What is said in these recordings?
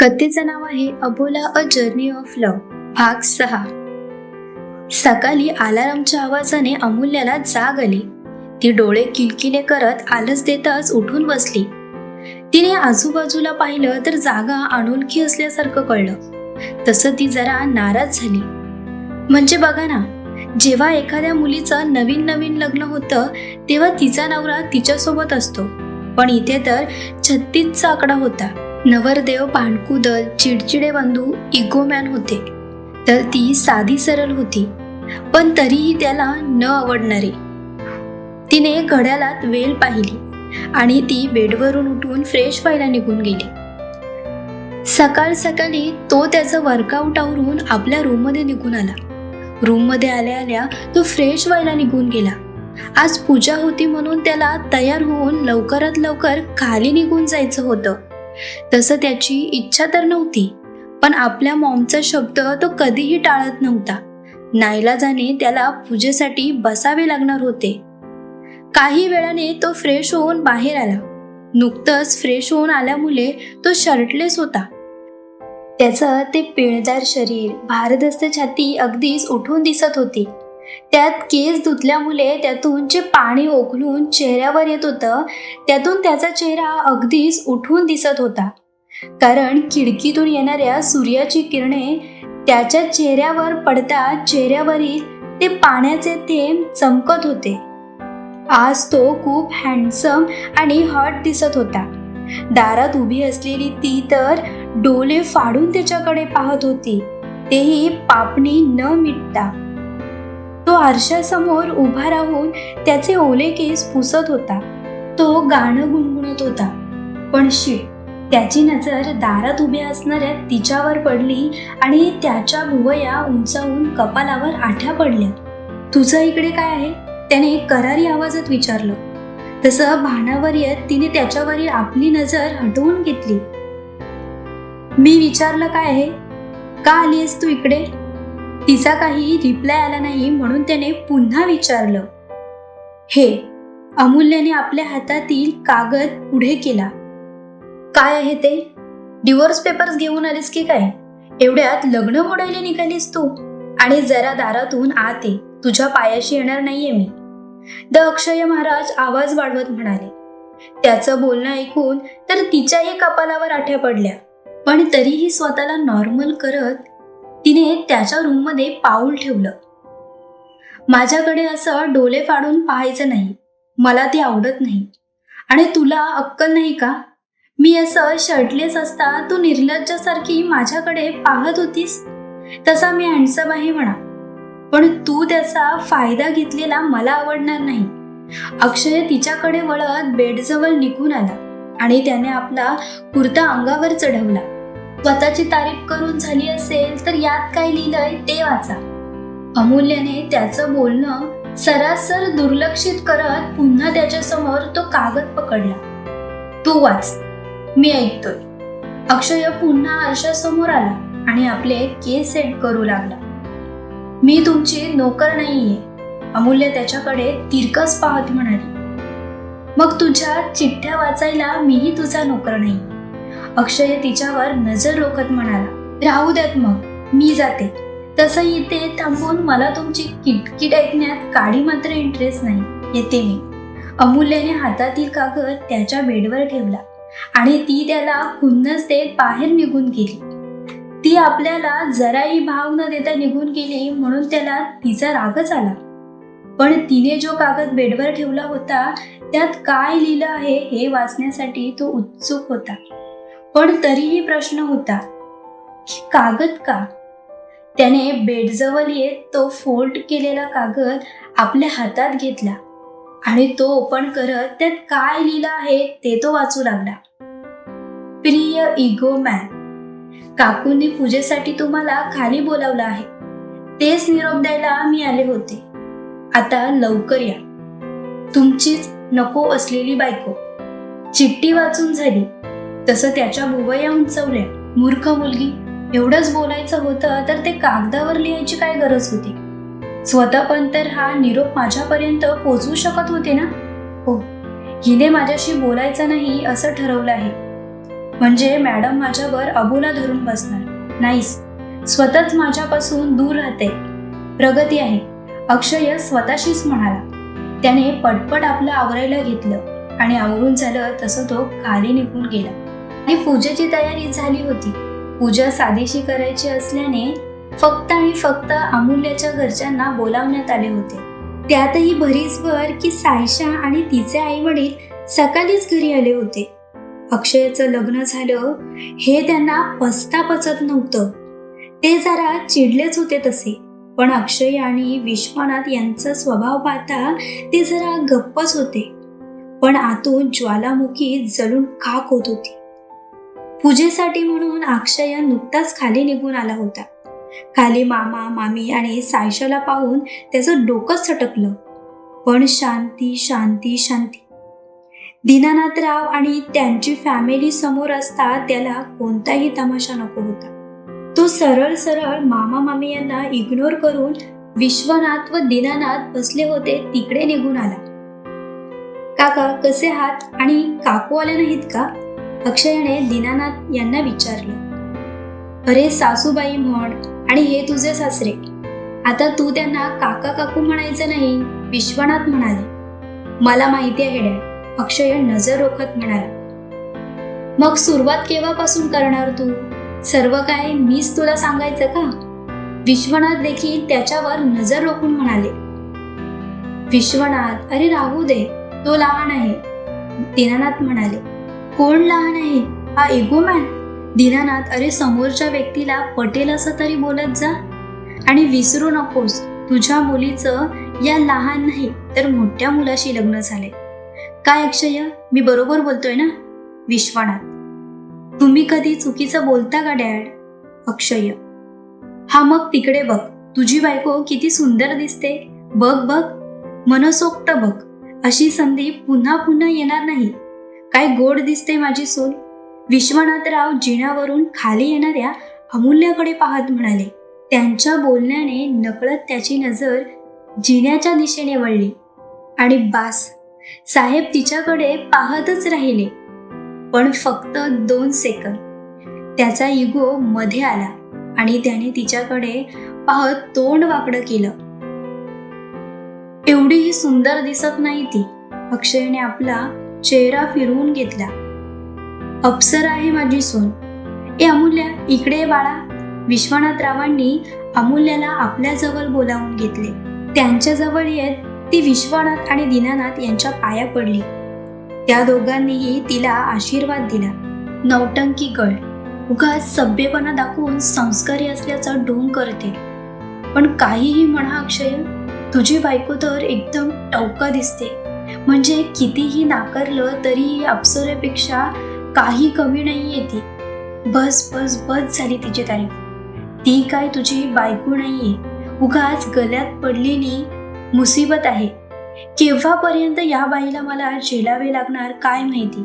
कथेचं नाव आहे अबोला a journey of love, भाग 6. सकाळी अलार्मच्या आवाजाने अमूल्याला जाग आली. ती डोळे किलकिले करत आलस देताच उठून बसली. तिने आजूबाजूला पाहिलं तर जागा अनोळखी असल्यासारखं कळलं. तसं ती जरा नाराज झाली. म्हणजे बघा ना, जेव्हा एखाद्या मुलीचं नवीन नवीन लग्न होतं तेव्हा तिचा नवरा तिच्यासोबत असतो, पण इथे तर 36चा आकडा होता. नवरदेव पाणकुदल, चिडचिडे बंधू, इगोमॅन होते, तर ती साधी सरळ होती, पण तरीही त्याला न आवडणारी. तिने घड्याळात वेळ पाहिली आणि ती बेडवरून उठून फ्रेश व्हायला निघून गेली. सकाळ सकाळी तो त्याचं वर्कआउट आवरून आपल्या रूममध्ये निघून आला. रूममध्ये आल्या आल्या तो फ्रेश व्हायला निघून गेला. आज पूजा होती म्हणून त्याला तयार होऊन लवकरात लवकर खाली निघून जायचं होतं. तसं त्याची इच्छा तर नव्हती, पण आपल्या मॉमचा शब्द तो कधीही टाळत नव्हता. नाईलाजाने त्याला पूजेसाठी बसावे लागणार होते. काही वेळाने तो फ्रेश होऊन बाहेर आला. नुकतंच फ्रेश होऊन आल्यामुळे तो शर्टलेस होता. त्याचं ते पिळदार शरीर, भारदस्त छाती अगदीच उठून दिसत होती. त्यात केस धुतल्यामुळे त्यातून जे पाणी ओघळून चेहऱ्यावर येत होतं त्यातून त्याचा चेहरा अगदीच उठून दिसत होता. कारण खिडकीतून येणाऱ्या सूर्याची किरणे त्याच्या चेहऱ्यावर पडता चेहऱ्यावरील ते पाण्याचे थेंब चमकत होते. आज तो खूप हँडसम आणि हॉट दिसत होता. दारात उभी असलेली ती तर डोळे फाडून त्याच्याकडे पाहत होती, तेही पापणी न मिटता. तो आरशासमोर उभा राहून त्याचे ओले केस पुसत होता. तो गाणं गुणगुणत होता, पण त्याची नजर दारात उभ्या असणाऱ्या तिच्यावर पडली आणि त्याच्या भुवया उंचावून कपालावर आठ्या पडल्या. तुझं इकडे काय आहे? त्याने करारी आवाजात विचारलं. तसं भानावर येत तिने त्याच्यावरील आपली नजर हटवून घेतली. मी विचारलं काय आहे? का आलीस तू इकडे? तिचा काही रिप्लाय आला नाही म्हणून त्याने पुन्हा विचारलं. हे अमूल्याने आपल्या हातातील कागद पुढे केला. काय आहे ते? डिवोर्स पेपर्स घेऊन आलीस की काय? एवढ्यात लग्न मोडायला निघालीस तू? आणि जरा दारातून आत ये, तुझ्या पायाशी येणार नाहीये मी. अक्षय महाराज आवाज वाढवत म्हणाले. त्याचं बोलणं ऐकून तर तिच्याही कपालावर आठ्या पडल्या, पण तरीही स्वतःला नॉर्मल करत तिने त्याच्या रूममध्ये पाऊल ठेवलं. माझ्याकडे असं डोळे फाडून पाहायचं नाही, मला ती आवडत नाही. आणि तुला अक्कल नाही का? मी असं शर्टलेस असता तू निर्लज्जासारखी माझ्याकडे पाहत होतीस. तसा मी हँडसम आहे म्हणा, पण तू त्याचा फायदा घेतलेला मला आवडणार नाही. अक्षय तिच्याकडे वळत बेडजवळ निघून आला आणि त्याने आपला कुर्ता अंगावर चढवला. स्वतःची तारीफ करून झाली असेल तर यात काय लिहिलंय ते वाचा. अमूल्याने त्याचं बोलणं सरासर दुर्लक्षित करत पुन्हा त्याच्यासमोर तो कागद पकडला. तू वाच, मी ऐकतोय. अक्षय पुन्हा आरशासमोर आला आणि आपले केस सेट करू लागला. मी तुमची नोकर नाहीये, अमूल्य त्याच्याकडे तिरकस पाहत म्हणाली. मग तुझ्या चिठ्ठ्या वाचायला मीही तुझा नोकर नाही. अक्षय तिच्यावर नजर रोखत म्हणाला. राहू द्यात मग, मी जाते. तसं इथे थांबून मला तुमची किटकिट ऐकण्यात काडी मात्र इंटरेस्ट नाही, येते मी. अमूल्याने हातातील कागद त्याच्या बेडवर ठेवला आणि ती त्याला खुन्नस देत बाहेर निघून गेली. ती आपल्याला जराही भाव न देता निघून गेली म्हणून त्याला तिचा रागच आला. पण तिने जो कागद बेडवर ठेवला होता त्यात काय लिहिलं आहे हे वाचण्यासाठी तो उत्सुक होता. पण तरीही प्रश्न होता, कागद का? त्याने बेडजवळ येत तो फोल्ड केलेला कागद आपल्या हातात घेतला आणि तो ओपन करत त्यात काय लिहिलं आहे ते तो वाचू लागला. प्रिय इगो मॅन, काकूंनी पूजेसाठी तुम्हाला खाली बोलावलं आहे. तेच निरोप द्यायला मी आले होते. आता लवकर या. तुमचीच नको असलेली बायको. चिठ्ठी वाचून झाली. तसं त्याच्या भुवया उंचवल्या. मूर्ख मुलगी, एवढंच बोलायचं होतं तर ते कागदावर लिहायची काय गरज होती? स्वतः पण तर हा निरोप माझ्यापर्यंत पोहोचवू शकत होते ना. हो, हिने माझ्याशी बोलायचं नाही असं ठरवलं आहे. म्हणजे मॅडम माझ्यावर अबोला धरून बसणार नाहीस, स्वतःच माझ्यापासून दूर राहते. प्रगती आहे, अक्षय स्वतःशीच म्हणाला. त्याने पटपट आपलं आवरायला घेतलं आणि आवरून झालं तसं तो खाली निघून गेला. आणि पूजेची तयारी झाली होती. पूजा साधीशी करायची असल्याने फक्त आणि फक्त अमूल्याच्या घरच्यांना बोलावण्यात आले होते. त्यातही भरीसभर की सायशा आणि तिचे आई वडील सकाळीच घरी आले होते. अक्षयचं लग्न झालं हे त्यांना पचत नव्हतं. ते जरा चिडलेच होते तसे, पण अक्षय आणि विश्वनाथ यांचा स्वभाव पाहता ते जरा गप्पच होते, पण आतून ज्वालामुखी जळून खाक होत होती. पूजेसाठी म्हणून अक्षय नुकताच खाली निघून आला होता. खाली मामा मामी आणि सायशाला पाहून त्याचं डोकंच सटकलं. पण शांती शांती शांती. दीनानाथराव आणि त्यांची फॅमिली समोर असता त्याला कोणताही तमाशा नको होता. तो सरळ सरळ मामा मामी यांना इग्नोर करून विश्वनाथ व दीनानाथ बसले होते तिकडे निघून आला. काका कसे आहात आणि काकू आले नाहीत का? अक्षयने दीनानाथ यांना विचारलं. अरे सासूबाई म्हण आणि हे तुझे सासरे. आता तू त्यांना काका काकू म्हणायचं नाही, विश्वनाथ म्हणाले. मला माहिती आहे डॅड, अक्षय नजर रोखत म्हणाला. मग सुरुवात केव्हापासून करणार तू? सर्व काय मीच तुला सांगायचं का? विश्वनाथ देखील त्याच्यावर नजर रोखून म्हणाले. विश्वनाथ, अरे राहू दे, तो लहान आहे, दीनानाथ म्हणाले. कोण लहान आहे? हा इगोमॅन? दीनानाथ, अरे समोरच्या व्यक्तीला पटेल असं तरी बोलत जा. आणि विसरू नकोस, तुझ्या मुलीचं या लहान नाही तर मोठ्या मुलाशी लग्न झाले. काय अक्षय, मी बरोबर बोलतोय ना? विश्वनाथ, तुम्ही कधी चुकीचं बोलता का डॅड? अक्षय, हा मग तिकडे बघ, तुझी बायको किती सुंदर दिसते, बघ बघ, मनसोक्त बघ. अशी संधी पुन्हा पुन्हा येणार नाही. काय गोड दिसते माझी सून. विश्वनाथराव जिण्यावरून खाली येणाऱ्या अमूल्याकडे पाहत म्हणाले. त्यांच्या बोलण्याने नकळत त्याची नजर जिन्याच्या दिशेने वळली आणि बास, साहेब तिच्याकडे पाहतच राहिले. पण फक्त 2 सेकंद. त्याचा इगो मध्ये आला आणि त्याने तिच्याकडे पाहत तोंड वाकडं केलं. एवढीही सुंदर दिसत नाही ती. अक्षयने आपला चेहरा फिरवून घेतला. अप्सरा आहे माझी सून. ए अमूल्या, इकडे ये बाळा. विश्वनाथरावांनी अमूल्याला आपल्या जवळ बोलावून घेतले. त्यांच्या जवळ येत ती विश्वनाथ आणि दीनानाथ यांच्या पाया पडली. त्या दोघांनीही तिला आशीर्वाद दिला. नौटंकी गळ, उगाच सभ्यपणा दाखवून संस्कारी असल्याचा ढोंग करते. पण काहीही म्हणा अक्षय, तुझी बायको तर एकदम टवका दिसते. म्हणजे कितीही नाकारलं तरी अप्सरेपेक्षा काही कमी नाहीये ती. बस बस बस झाली तिची तारीफ. ती काय तुझी बायको नाहीये, उगाच गळ्यात पडलेली मुसीबत आहे. केव्हापर्यंत या बाईला मला झेलावे लागणार काय माहिती.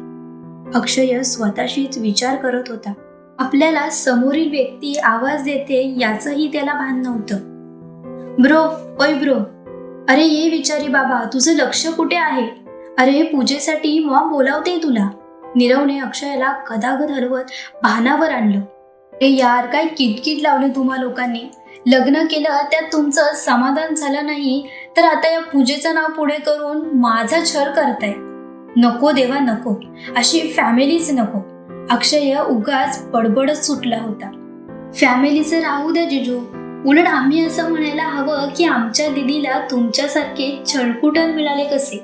अक्षय स्वतःशीच विचार करत होता. आपल्याला समोरील व्यक्ती आवाज देते याचंही त्याला भान नव्हतं. ब्रो, ओय ब्रो, अरे ये विचारी बाबा, तुझं लक्ष कुठे आहे? अरे पूजेसाठी मॉम बोलावते तुला. नीरवने अक्षयाला गदागद हलवत भानावर आणलं. ए यार, काय किटकिट लावली तुम्हा लोकांनी. लग्न केलं त्यात तुमचं समाधान झालं नाही तर आता या पूजेचं नाव पुढे करून माझा छळ करताय. नको देवा नको, अशी फॅमिलीच नको. अक्षय उगाच बडबडच सुटला होता. फॅमिलीचं राहू द्या जिजू, उलट आम्ही असं म्हणायला हवं की आमच्या दिदीला तुमच्यासारखे छळकुटं मिळाले कसे.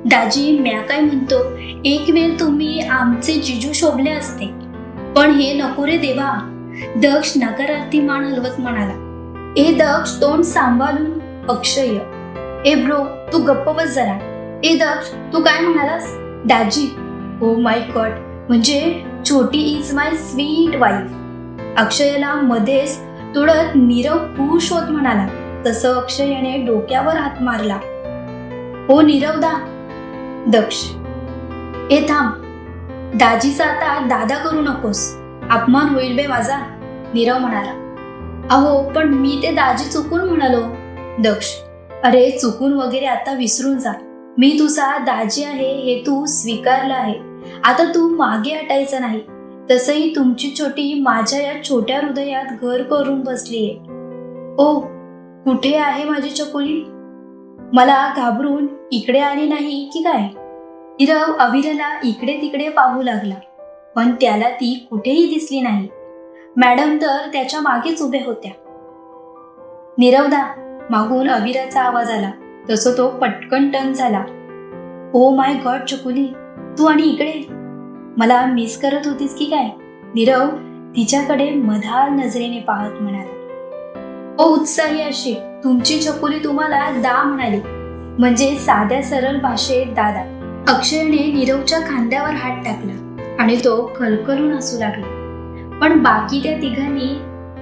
दाजी, म्या काय म्हणतो, एक वेळ तुम्ही आमचे जिजू शोभले असते, पण हे नको रे देवा. दक्ष नकारार्थी मान हलवत म्हणाला. ए दक्ष, तोंड सांभाळून. अक्षय, ए ब्रो, तू गप्प बस जरा. ए दक्ष, तू काय म्हणालास? दाजी, ओ माय गॉड, म्हणजे छोटी इज माय स्वीट वाईफ. अक्षयला मध्येच तोडत नीरव खुश होत म्हणाला. तसं अक्षयने डोक्यावर हात मारला. ओ नीरवदा. दक्ष, ए थांब, दाजीचा आता दादा करू नकोस, अपमान होईल बे माझा. नीरव म्हणाला. अहो पण मी ते दाजी चुकून म्हणालो. दक्ष, अरे चुकून वगैरे आता विसरून जा. मी तुझा दाजी आहे हे तू स्वीकारलं आहे. आता तू मागे हटायचं नाही. तसंही तुमची छोटी माझ्या या छोट्या हृदयात घर करून बसलीये. ओ, कुठे आहे माझी चकोली? मला घाबरून इकडे आली नाही की काय? नीरव अविराला इकडे तिकडे पाहू लागला, पण त्याला ती कुठेही दिसली नाही. मॅडम तर त्याच्या मागेच उभ्या होत्या. नीरवदा, मागून अविराचा आवाज आला. तसं तो पटकन टर्न झाला. ओ माय गॉड चकुली, तू आणि इकडे? मला मिस करत होतीस की काय? नीरव तिच्याकडे मधाळ नजरेने पाहत म्हणाला. ओ उत्साही अशी, तुमची चकुली तुम्हाला दा म्हणाली, म्हणजे साध्या सरळ भाषेत दादा. अक्षयने नीरवच्या खांद्यावर हात टाकला आणि तो खलखलून हसू लागला. पण बाकी त्या तिघांनी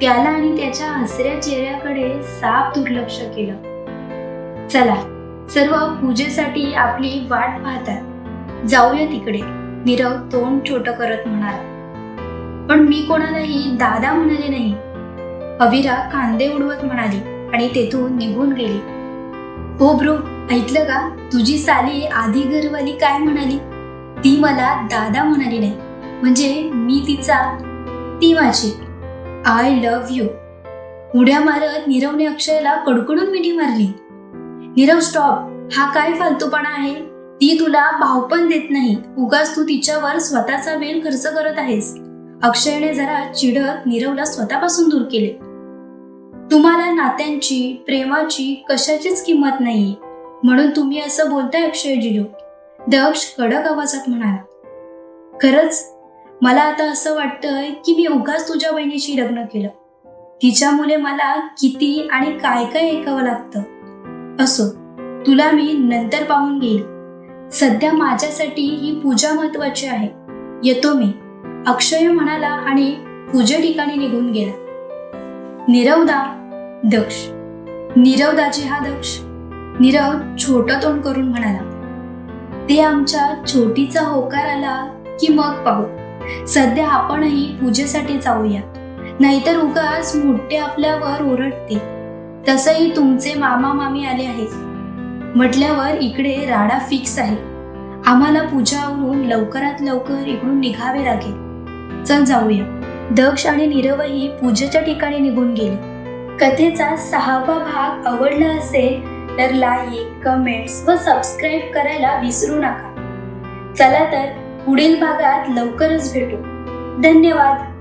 त्याला आणि त्याच्या हसऱ्या चेहऱ्याकडे साफ दुर्लक्ष केलं. चला, सर्व पूजेसाठी आपली वाट पाहतात, जाऊया तिकडे, नीरव तोंड छोटं करत म्हणाला. पण मी कोणालाही दादा म्हणाले नाही, अविरा कांदे उडवत म्हणाली आणि तेथून निघून गेली. हो ब्रो, ऐकलं का? तुझी साली आधी घरवाली काय म्हणाली? ती मला दादा म्हणाली नाही, म्हणजे मी तिचा, ती माझी. I love you. उड्या मारत नीरवने अक्षयला कडकडून मिठी मारली. नीरव स्टॉप, हा काय फालतूपणा आहे? ती तुला भाव पण देत नाही, उगाच तू तिच्यावर स्वतःचा वेळ खर्च करत आहेस. अक्षयने जरा चिडत नीरवला स्वतःपासून दूर केले. तुम्हाला नात्यांची, प्रेमाची कशाचीच किंमत नाहीये, म्हणून तुम्ही असं बोलताय अक्षय जिजू, दक्ष कडक आवाजात म्हणाला. खरंच मला आता असं वाटतंय की मी उगाच तुझ्या बहिणीशी लग्न केलं. तिच्यामुळे मला किती आणि काय काय ऐकावं लागतं. असो, तुला मी नंतर पाहून घेईल. सध्या माझ्यासाठी ही पूजा महत्वाची आहे. येतो मी, अक्षय म्हणाला आणि पूजे ठिकाणी निघून गेला. नीरवदा, दक्ष. नीरवदाजी हा दक्ष, नीरव छोटं तोंड करून म्हणाला. ते आमच्या छोटीचा होकार आला की मग पाहू. सध्या आपणही पूजेसाठी जाऊया, नाहीतर उगाच मोठे आपल्यावर ओरडते. तसंही तुमचे मामा मामी आले आहेत म्हटल्यावर इकडे राडा फिक्स आहे. आम्हाला पूजावरून लवकरात लवकर इकडून निघावे लागेल. चल जाऊया. दक्ष आणि नीरवही पूजेच्या ठिकाणी निघून गेले. कथेचा 6वा भाग आवडला असेल तर लाईक, कमेंट्स व सबस्क्राईब करायला विसरू नका. चला तर पुढील भागात लवकरच भेटू. धन्यवाद.